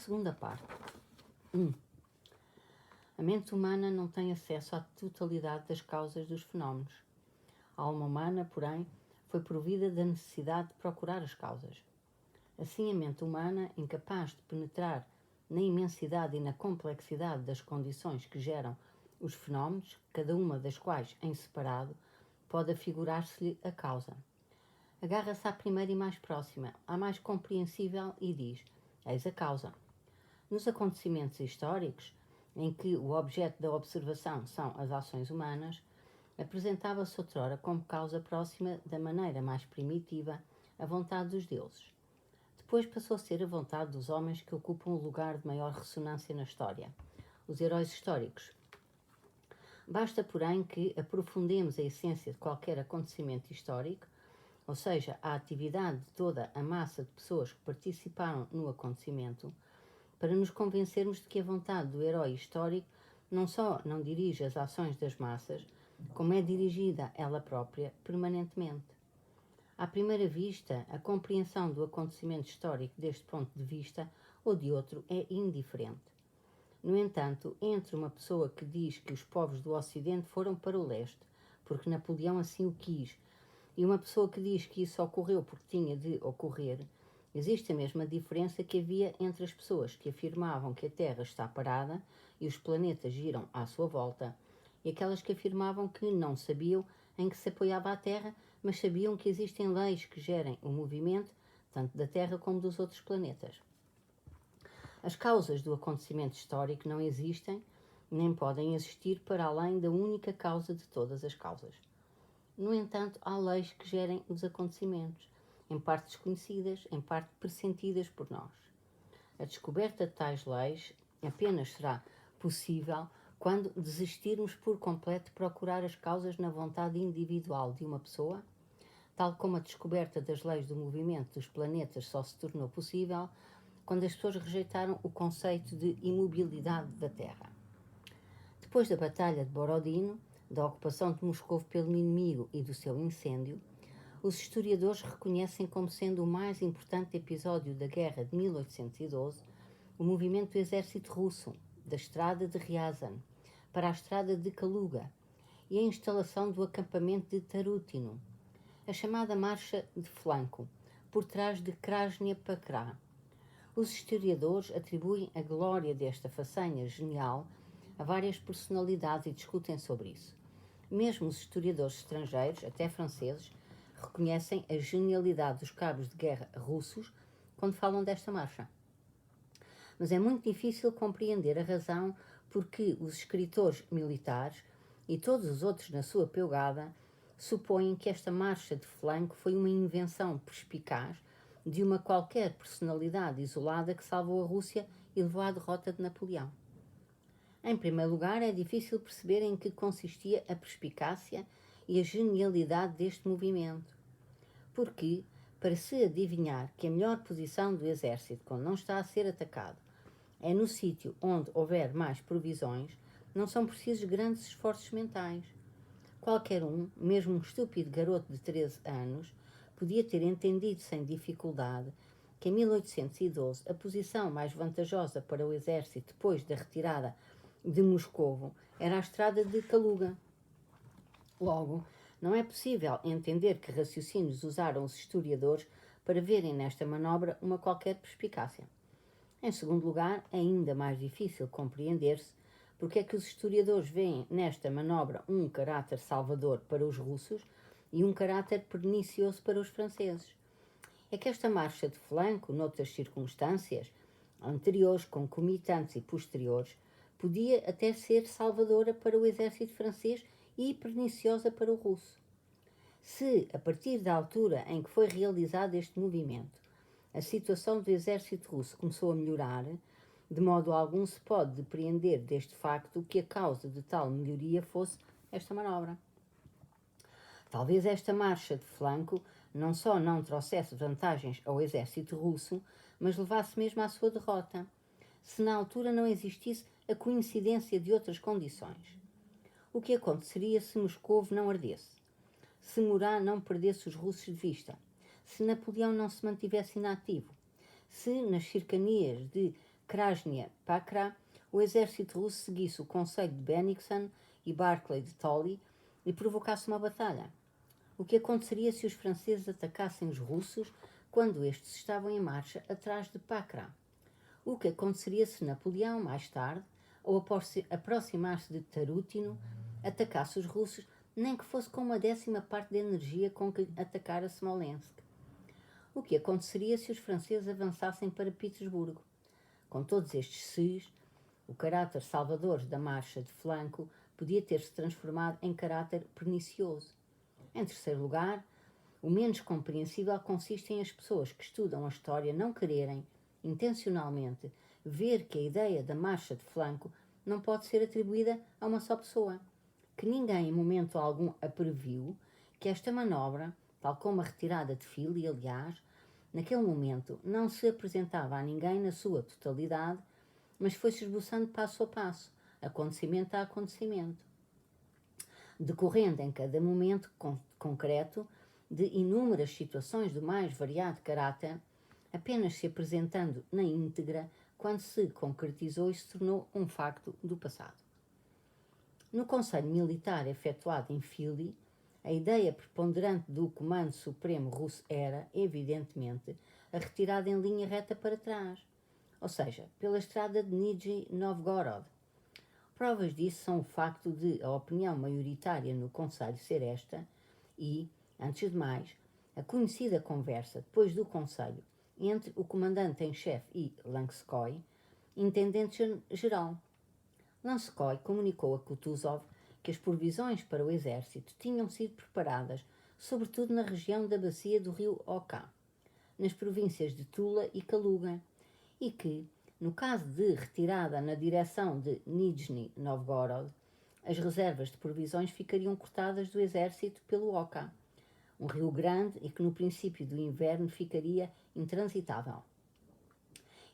Segunda parte. 1. A mente humana não tem acesso à totalidade das causas dos fenómenos. A alma humana, porém, foi provida da necessidade de procurar as causas. Assim, a mente humana, incapaz de penetrar na imensidade e na complexidade das condições que geram os fenómenos, cada uma das quais, em separado, pode afigurar-se-lhe a causa. Agarra-se à primeira e mais próxima, à mais compreensível e diz: eis a causa. Nos acontecimentos históricos, em que o objeto da observação são as ações humanas, apresentava-se outrora como causa próxima da maneira mais primitiva a vontade dos deuses. Depois passou a ser a vontade dos homens que ocupam o lugar de maior ressonância na história, os heróis históricos. Basta, porém, que aprofundemos a essência de qualquer acontecimento histórico, ou seja, a atividade de toda a massa de pessoas que participaram no acontecimento, para nos convencermos de que a vontade do herói histórico não só não dirige as ações das massas, como é dirigida ela própria permanentemente. À primeira vista, a compreensão do acontecimento histórico deste ponto de vista ou de outro é indiferente. No entanto, entre uma pessoa que diz que os povos do Ocidente foram para o leste, porque Napoleão assim o quis, e uma pessoa que diz que isso ocorreu porque tinha de ocorrer, existe a mesma diferença que havia entre as pessoas que afirmavam que a Terra está parada e os planetas giram à sua volta, e aquelas que afirmavam que não sabiam em que se apoiava a Terra, mas sabiam que existem leis que gerem o movimento tanto da Terra como dos outros planetas. As causas do acontecimento histórico não existem, nem podem existir para além da única causa de todas as causas. No entanto, há leis que gerem os acontecimentos, em parte desconhecidas, em parte pressentidas por nós. A descoberta de tais leis apenas será possível quando desistirmos por completo de procurar as causas na vontade individual de uma pessoa, tal como a descoberta das leis do movimento dos planetas só se tornou possível quando as pessoas rejeitaram o conceito de imobilidade da Terra. Depois da Batalha de Borodino, da ocupação de Moscou pelo inimigo e do seu incêndio, os historiadores reconhecem como sendo o mais importante episódio da Guerra de 1812 o movimento do exército russo, da estrada de Ryazan para a estrada de Kaluga e a instalação do acampamento de Tarútino, a chamada Marcha de Flanco, por trás de Krasnaya Pakra. Os historiadores atribuem a glória desta façanha genial a várias personalidades e discutem sobre isso. Mesmo os historiadores estrangeiros, até franceses, reconhecem a genialidade dos cabos de guerra russos quando falam desta marcha. Mas é muito difícil compreender a razão por que os escritores militares e todos os outros na sua pegada supõem que esta marcha de flanco foi uma invenção perspicaz de uma qualquer personalidade isolada que salvou a Rússia e levou à derrota de Napoleão. Em primeiro lugar, é difícil perceber em que consistia a perspicácia e a genialidade deste movimento. Porque, para se adivinhar que a melhor posição do exército quando não está a ser atacado é no sítio onde houver mais provisões, não são precisos grandes esforços mentais. Qualquer um, mesmo um estúpido garoto de 13 anos, podia ter entendido sem dificuldade que em 1812 a posição mais vantajosa para o exército depois da retirada de Moscovo era a estrada de Kaluga. Logo, não é possível entender que raciocínios usaram os historiadores para verem nesta manobra uma qualquer perspicácia. Em segundo lugar, é ainda mais difícil compreender-se porque é que os historiadores veem nesta manobra um caráter salvador para os russos e um caráter pernicioso para os franceses. É que esta marcha de flanco, noutras circunstâncias, anteriores, concomitantes e posteriores, podia até ser salvadora para o exército francês e perniciosa para o russo. Se, a partir da altura em que foi realizado este movimento, a situação do exército russo começou a melhorar, de modo algum se pode depreender deste facto que a causa de tal melhoria fosse esta manobra. Talvez esta marcha de flanco não só não trouxesse vantagens ao exército russo, mas levasse mesmo à sua derrota, se na altura não existisse a coincidência de outras condições. O que aconteceria se Moscovo não ardesse? Se Murat não perdesse os russos de vista? Se Napoleão não se mantivesse inativo? Se, nas cercanias de Krasnaya Pakra, o exército russo seguisse o conselho de Bennigsen e Barclay de Tolly e provocasse uma batalha. O que aconteceria se os franceses atacassem os russos quando estes estavam em marcha atrás de Pakra? O que aconteceria se Napoleão, mais tarde, ao aproximar-se de Tarútino, atacasse os russos, nem que fosse com uma 10ª parte da energia com que atacara Smolensk? O que aconteceria se os franceses avançassem para Petersburgo? Com todos estes se's, o caráter salvador da marcha de flanco podia ter-se transformado em caráter pernicioso. Em terceiro lugar, o menos compreensível consiste em as pessoas que estudam a história não quererem, intencionalmente, ver que a ideia da marcha de flanco não pode ser atribuída a uma só pessoa, que ninguém em momento algum a previu, que esta manobra, tal como a retirada de Filly, aliás, naquele momento não se apresentava a ninguém na sua totalidade, mas foi-se esboçando passo a passo, acontecimento a acontecimento, decorrendo em cada momento concreto de inúmeras situações do mais variado caráter, apenas se apresentando na íntegra quando se concretizou e se tornou um facto do passado. No Conselho Militar efetuado em Filly, a ideia preponderante do Comando Supremo Russo era, evidentemente, a retirada em linha reta para trás, ou seja, pela estrada de Nizhny-Novgorod. Provas disso são o facto de a opinião maioritária no Conselho ser esta e, antes de mais, a conhecida conversa depois do Conselho entre o comandante em chefe e Lanskoi, intendente-geral. Lanskoi comunicou a Kutuzov que as provisões para o exército tinham sido preparadas, sobretudo na região da bacia do rio Oka, nas províncias de Tula e Kaluga, e que, no caso de retirada na direção de Nizhny Novgorod, as reservas de provisões ficariam cortadas do exército pelo Oka, um rio grande e que no princípio do inverno ficaria intransitável.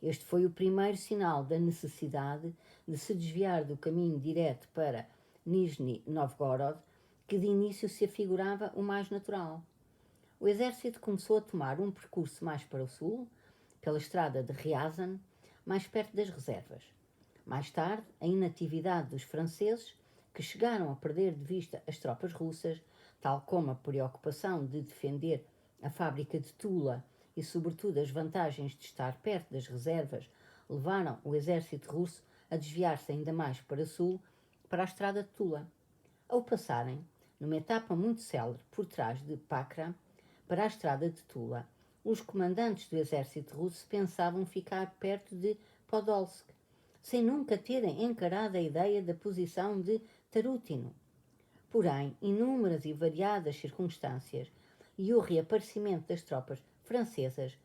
Este foi o primeiro sinal da necessidade de se desviar do caminho direto para Nizhny Novgorod, que de início se afigurava o mais natural. O exército começou a tomar um percurso mais para o sul, pela estrada de Ryazan, mais perto das reservas. Mais tarde, a inatividade dos franceses, que chegaram a perder de vista as tropas russas, tal como a preocupação de defender a fábrica de Tula e, sobretudo, as vantagens de estar perto das reservas, levaram o exército russo a desviar-se ainda mais para sul, para a estrada de Tula. Ao passarem, numa etapa muito célere por trás de Pakra, para a estrada de Tula, os comandantes do exército russo pensavam ficar perto de Podolsk, sem nunca terem encarado a ideia da posição de Tarútino. Porém, inúmeras e variadas circunstâncias e o reaparecimento das tropas francesas,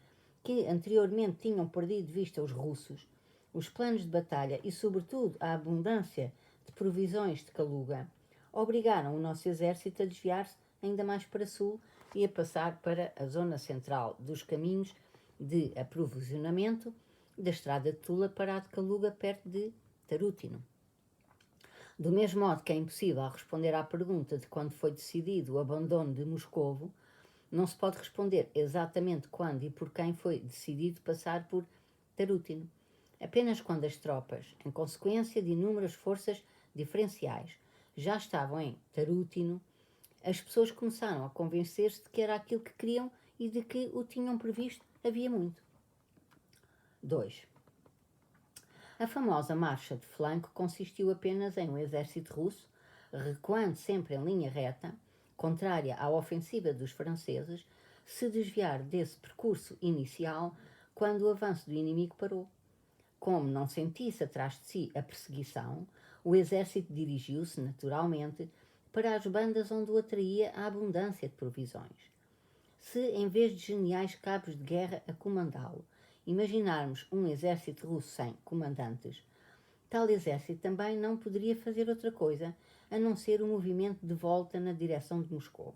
que anteriormente tinham perdido de vista os russos, os planos de batalha e, sobretudo, a abundância de provisões de Kaluga, obrigaram o nosso exército a desviar-se ainda mais para sul e a passar para a zona central dos caminhos de aprovisionamento da estrada de Tula para a de Kaluga, perto de Tarútino. Do mesmo modo que é impossível responder à pergunta de quando foi decidido o abandono de Moscovo, não se pode responder exatamente quando e por quem foi decidido passar por Tarútino. Apenas quando as tropas, em consequência de inúmeras forças diferenciais, já estavam em Tarútino, as pessoas começaram a convencer-se de que era aquilo que queriam e de que o tinham previsto havia muito. 2. A famosa marcha de flanco consistiu apenas em um exército russo, recuando sempre em linha reta, contrária à ofensiva dos franceses, se desviar desse percurso inicial quando o avanço do inimigo parou. Como não sentisse atrás de si a perseguição, o exército dirigiu-se, naturalmente, para as bandas onde o atraía a abundância de provisões. Se, em vez de geniais cabos de guerra a comandá-lo, imaginarmos um exército russo sem comandantes, tal exército também não poderia fazer outra coisa a não ser um movimento de volta na direção de Moscovo,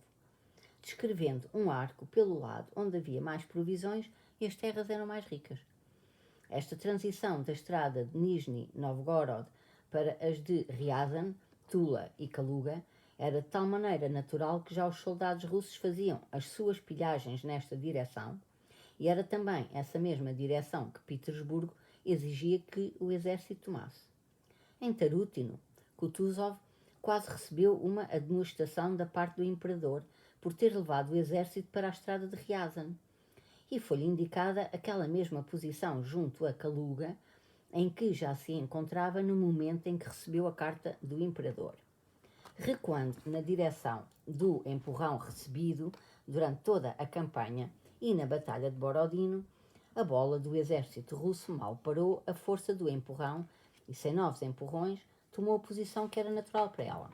descrevendo um arco pelo lado onde havia mais provisões e as terras eram mais ricas. Esta transição da estrada de Nizhny Novgorod para as de Ryazan, Tula e Kaluga era de tal maneira natural que já os soldados russos faziam as suas pilhagens nesta direção, e era também essa mesma direção que Petersburgo exigia que o exército tomasse. Em Tarútino, Kutuzov quase recebeu uma admoestação da parte do imperador por ter levado o exército para a estrada de Ryazan, e foi-lhe indicada aquela mesma posição junto a Kaluga, em que já se encontrava no momento em que recebeu a carta do imperador. Recuando na direção do empurrão recebido durante toda a campanha e na Batalha de Borodino, a bola do exército russo mal parou a força do empurrão e, sem novos empurrões, tomou a posição que era natural para ela.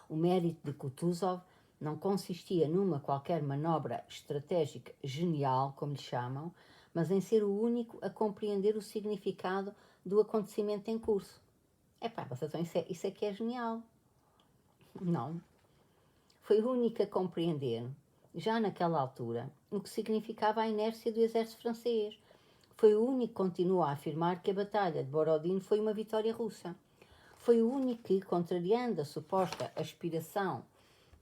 O mérito de Kutuzov não consistia numa qualquer manobra estratégica genial, como lhe chamam, mas em ser o único a compreender o significado do acontecimento em curso. Epá, isso é que é genial. Não. Foi o único a compreender, já naquela altura, o que significava a inércia do exército francês. Foi o único que continuou a afirmar que a Batalha de Borodino foi uma vitória russa. Foi o único que, contrariando a suposta aspiração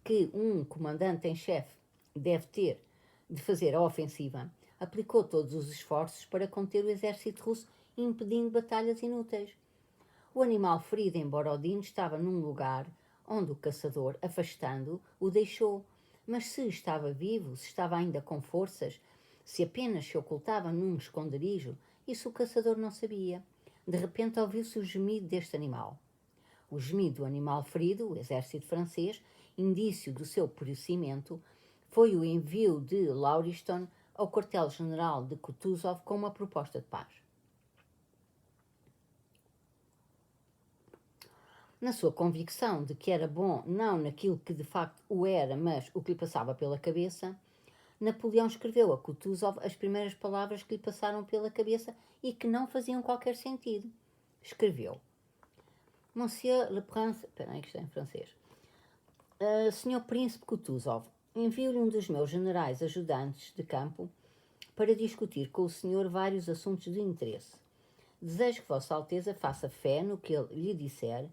que um comandante em chefe deve ter de fazer a ofensiva, aplicou todos os esforços para conter o exército russo, impedindo batalhas inúteis. O animal ferido em Borodino estava num lugar onde o caçador, afastando-o, o deixou. Mas se estava vivo, se estava ainda com forças, se apenas se ocultava num esconderijo, isso o caçador não sabia. De repente ouviu-se o gemido deste animal. O gemido do animal ferido, o exército francês, indício do seu perecimento, foi o envio de Lauriston ao quartel-general de Kutuzov com uma proposta de paz. Na sua convicção de que era bom não naquilo que de facto o era, mas o que lhe passava pela cabeça, Napoleão escreveu a Kutuzov as primeiras palavras que lhe passaram pela cabeça e que não faziam qualquer sentido. Escreveu: Monsieur le Prince... Espera aí que está em francês. Senhor Príncipe Kutuzov, envio-lhe um dos meus generais ajudantes de campo para discutir com o senhor vários assuntos de interesse. Desejo que Vossa Alteza faça fé no que ele lhe disser,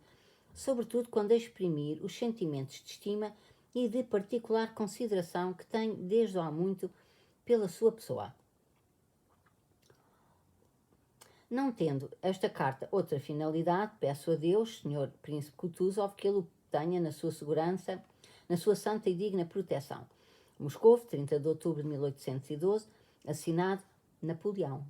sobretudo quando exprimir os sentimentos de estima e de particular consideração que tenho desde há muito pela sua pessoa. Não tendo esta carta outra finalidade, peço a Deus, Sr. Príncipe Kutuzov, que ele o tenha na sua segurança, na sua santa e digna proteção. Moscou, 30 de outubro de 1812, assinado Napoleão.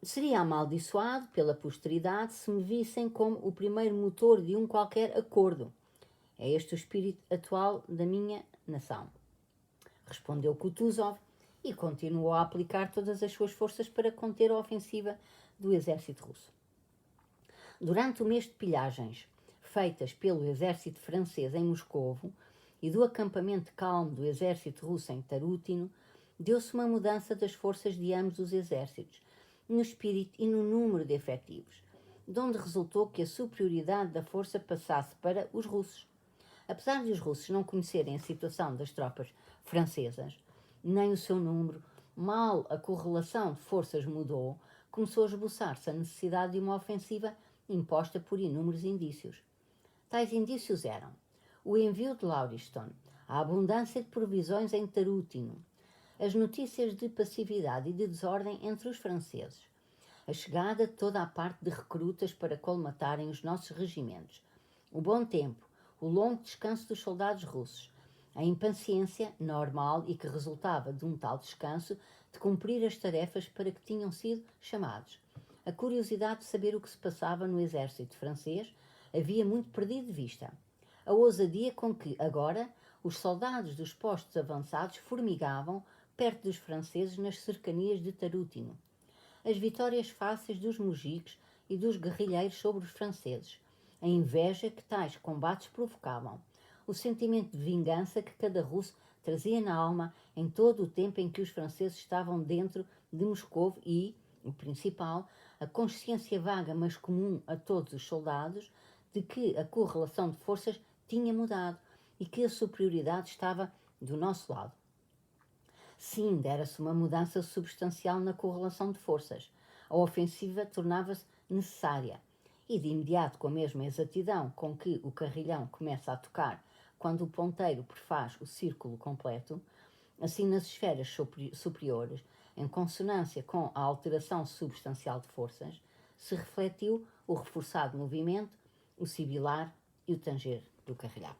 Seria amaldiçoado pela posteridade se me vissem como o primeiro motor de um qualquer acordo. É este o espírito atual da minha nação. Respondeu Kutuzov e continuou a aplicar todas as suas forças para conter a ofensiva do exército russo. Durante o mês de pilhagens feitas pelo exército francês em Moscovo e do acampamento calmo do exército russo em Tarútino, deu-se uma mudança das forças de ambos os exércitos, no espírito e no número de efetivos, de onde resultou que a superioridade da força passasse para os russos. Apesar de os russos não conhecerem a situação das tropas francesas, nem o seu número, mal a correlação de forças mudou, começou a esboçar-se a necessidade de uma ofensiva imposta por inúmeros indícios. Tais indícios eram o envio de Lauriston, a abundância de provisões em Tarútino, as notícias de passividade e de desordem entre os franceses, a chegada de toda a parte de recrutas para colmatarem os nossos regimentos, o bom tempo, o longo descanso dos soldados russos, a impaciência normal e que resultava de um tal descanso de cumprir as tarefas para que tinham sido chamados, a curiosidade de saber o que se passava no exército francês havia muito perdido de vista, a ousadia com que, agora, os soldados dos postos avançados formigavam perto dos franceses nas cercanias de Tarútino, as vitórias fáceis dos mujiques e dos guerrilheiros sobre os franceses, a inveja que tais combates provocavam, o sentimento de vingança que cada russo trazia na alma em todo o tempo em que os franceses estavam dentro de Moscou e, o principal, a consciência vaga mas comum a todos os soldados de que a correlação de forças tinha mudado e que a superioridade estava do nosso lado. Sim, dera-se uma mudança substancial na correlação de forças. A ofensiva tornava-se necessária e, de imediato, com a mesma exatidão com que o carrilhão começa a tocar quando o ponteiro prefaz o círculo completo, assim nas esferas superiores, Em consonância com a alteração substancial de forças, se refletiu o reforçado movimento, o sibilar e o tanger do carrilhau.